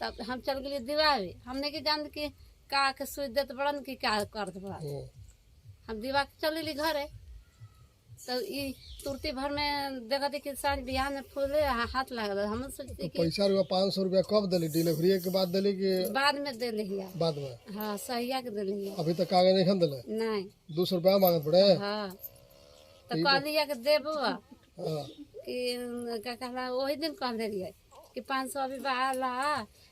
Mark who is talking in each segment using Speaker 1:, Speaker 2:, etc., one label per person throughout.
Speaker 1: तब हम चल गए दिवावे, हमने के जान के का के सुई देत बड़न की का करत बड़ा। हम दिवा के चली घरे, तो ई तुरती भर में देखा थी कि साँझ बिहान में फूले हाथ लागल। हम सोचते कि
Speaker 2: पैसा रुपया 500 रुपया कब दिली? डिलीवरी के बाद दिली कि
Speaker 1: बाद में दे लिया?
Speaker 2: बाद में।
Speaker 1: हाँ सहिया के दे लिया।
Speaker 2: अभी तक कागज नहीं खन दिले?
Speaker 1: नहीं।
Speaker 2: 200 रुपया मांगत पड़े?
Speaker 1: हाँ तो कह दिया कि देबो कि का कहला वही दिन कह दे रही कि 500 अभी बाहर ला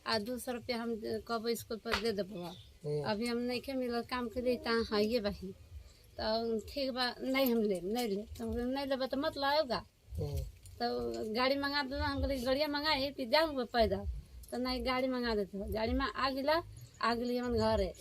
Speaker 1: आ 200 रुपया हम कब स्कूल पर दे देबो। अभी हम नहीं के मिलल काम के लिए तहाँ है ये बही, तो ठीक बा नहीं हम ले तो नहीं लेबे तो मत लाओगा। तो गाड़ी मंगा देना, हम कहते गाड़िया मंगाई कि जाऊँगा पैदल, तो नहीं गाड़ी मंगा देते हो। गाड़ी में आ गई हम घरे,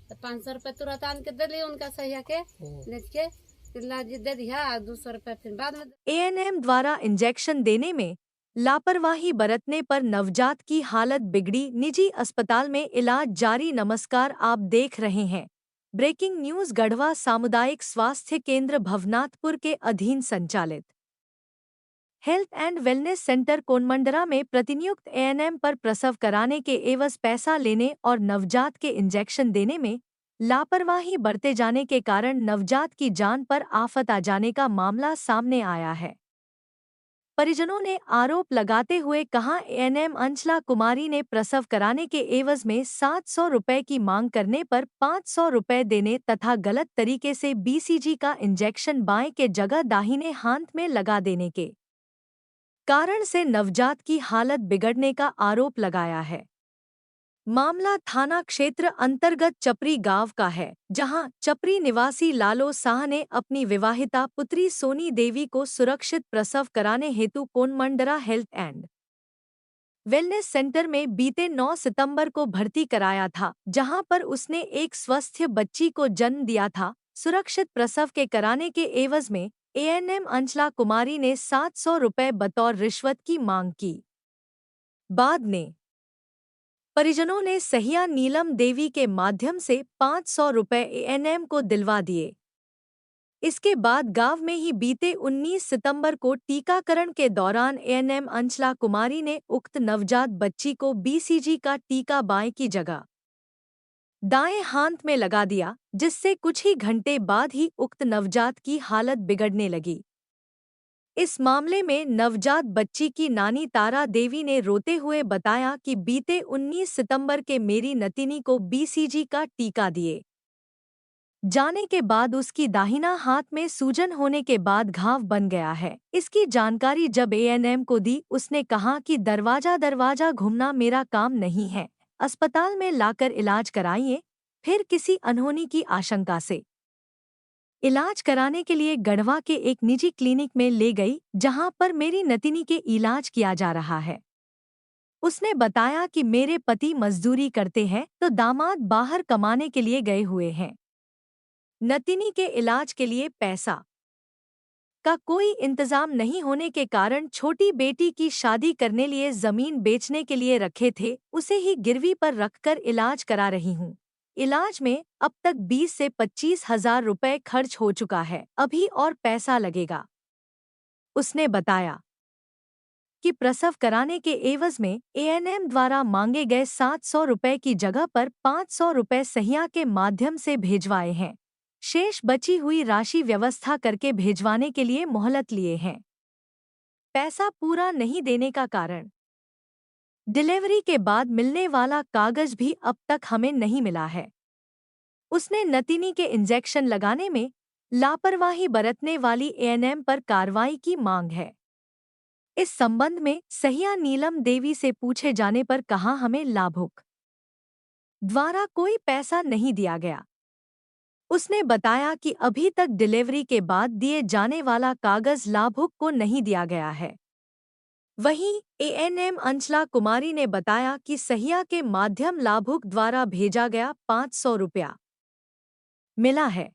Speaker 1: तो 500 रुपया तुरंत आन के दे लिए उनका सहिया के लेट के जी दे दिया, 200 रुपया फिर बाद में।
Speaker 3: एएनएम द्वारा इंजेक्शन देने में लापरवाही बरतने पर नवजात की हालत बिगड़ी, निजी अस्पताल में इलाज जारी। नमस्कार, आप देख रहे हैं ब्रेकिंग न्यूज। गढ़वा सामुदायिक स्वास्थ्य केंद्र भवनाथपुर के अधीन संचालित हेल्थ एंड वेलनेस सेंटर कोनमंडरा में प्रतिनियुक्त एएनएम पर प्रसव कराने के एवज पैसा लेने और नवजात के इंजेक्शन देने में लापरवाही बरते जाने के कारण नवजात की जान पर आफत आ जाने का मामला सामने आया है। परिजनों ने आरोप लगाते हुए कहा, एएनएम अंचला कुमारी ने प्रसव कराने के एवज में 700 रुपए की मांग करने पर 500 रुपए देने तथा गलत तरीके से बीसीजी का इंजेक्शन बाएं के जगह दाहिने हाथ में लगा देने के कारण से नवजात की हालत बिगड़ने का आरोप लगाया है। मामला थाना क्षेत्र अंतर्गत चपरी गांव का है, जहां चपरी निवासी लालो शाह ने अपनी विवाहिता पुत्री सोनी देवी को सुरक्षित प्रसव कराने हेतु कोनमंडरा हेल्थ एंड वेलनेस सेंटर में बीते 9 सितंबर को भर्ती कराया था, जहां पर उसने एक स्वस्थ बच्ची को जन्म दिया था। सुरक्षित प्रसव के कराने के एवज में एएनएम अंचला कुमारी ने 700 रुपए बतौर रिश्वत की मांग की। बाद में परिजनों ने सहिया नीलम देवी के माध्यम से 500 रुपए एएनएम को दिलवा दिए। इसके बाद गांव में ही बीते 19 सितंबर को टीकाकरण के दौरान एएनएम अंचला कुमारी ने उक्त नवजात बच्ची को बीसीजी का टीका बाएं की जगह दाएं हाथ में लगा दिया, जिससे कुछ ही घंटे बाद ही उक्त नवजात की हालत बिगड़ने लगी। इस मामले में नवजात बच्ची की नानी तारा देवी ने रोते हुए बताया कि बीते 19 सितंबर के मेरी नतिनी को बीसीजी का टीका दिए जाने के बाद उसकी दाहिना हाथ में सूजन होने के बाद घाव बन गया है। इसकी जानकारी जब एएनएम को दी, उसने कहा कि दरवाजा घूमना मेरा काम नहीं है, अस्पताल में लाकर इलाज कराइए। फिर किसी अनहोनी की आशंका से इलाज कराने के लिए गढ़वा के एक निजी क्लिनिक में ले गई, जहां पर मेरी नतिनी के इलाज किया जा रहा है। उसने बताया कि मेरे पति मजदूरी करते हैं तो दामाद बाहर कमाने के लिए गए हुए हैं। नतिनी के इलाज के लिए पैसा का कोई इंतजाम नहीं होने के कारण छोटी बेटी की शादी करने लिए जमीन बेचने के लिए रखे थे, उसे ही गिरवी पर रखकर इलाज करा रही हूँ। इलाज में अब तक 20 से 25 हजार रुपए खर्च हो चुका है, अभी और पैसा लगेगा। उसने बताया कि प्रसव कराने के एवज में एएनएम द्वारा मांगे गए 700 रुपए की जगह पर 500 रुपए सहिया के माध्यम से भेजवाए हैं। शेष बची हुई राशि व्यवस्था करके भेजवाने के लिए मोहलत लिए हैं। पैसा पूरा नहीं देने का कारण डिलीवरी के बाद मिलने वाला कागज भी अब तक हमें नहीं मिला है। उसने नतिनी के इंजेक्शन लगाने में लापरवाही बरतने वाली एएनएम पर कार्रवाई की मांग है। इस संबंध में सहिया नीलम देवी से पूछे जाने पर कहा, हमें लाभुक द्वारा कोई पैसा नहीं दिया गया। उसने बताया कि अभी तक डिलीवरी के बाद दिए जाने वाला कागज लाभुक को नहीं दिया गया है। वहीं एएनएम अंचला कुमारी ने बताया कि सहिया के माध्यम लाभुक द्वारा भेजा गया 500 रुपया मिला है।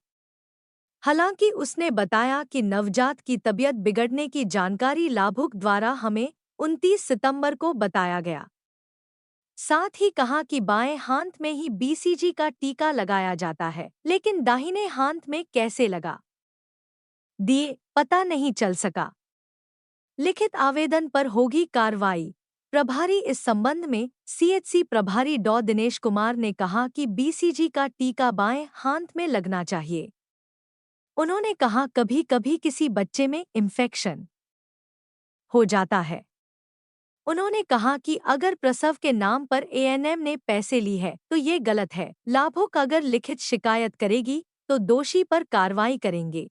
Speaker 3: हालांकि उसने बताया कि नवजात की तबीयत बिगड़ने की जानकारी लाभुक द्वारा हमें 29 सितंबर को बताया गया। साथ ही कहा कि बाएं हाथ में ही बीसीजी का टीका लगाया जाता है, लेकिन दाहिने हाथ में कैसे लगा दिए पता नहीं चल सका। लिखित आवेदन पर होगी कार्रवाई। प्रभारी इस संबंध में सीएचसी प्रभारी डॉ दिनेश कुमार ने कहा कि बीसीजी का टीका बाएं हाथ में लगना चाहिए। उन्होंने कहा कभी कभी किसी बच्चे में इन्फेक्शन हो जाता है। उन्होंने कहा कि अगर प्रसव के नाम पर एएनएम ने पैसे ली है तो ये गलत है। लाभुक अगर लिखित शिकायत करेगी तो दोषी पर कार्रवाई करेंगे।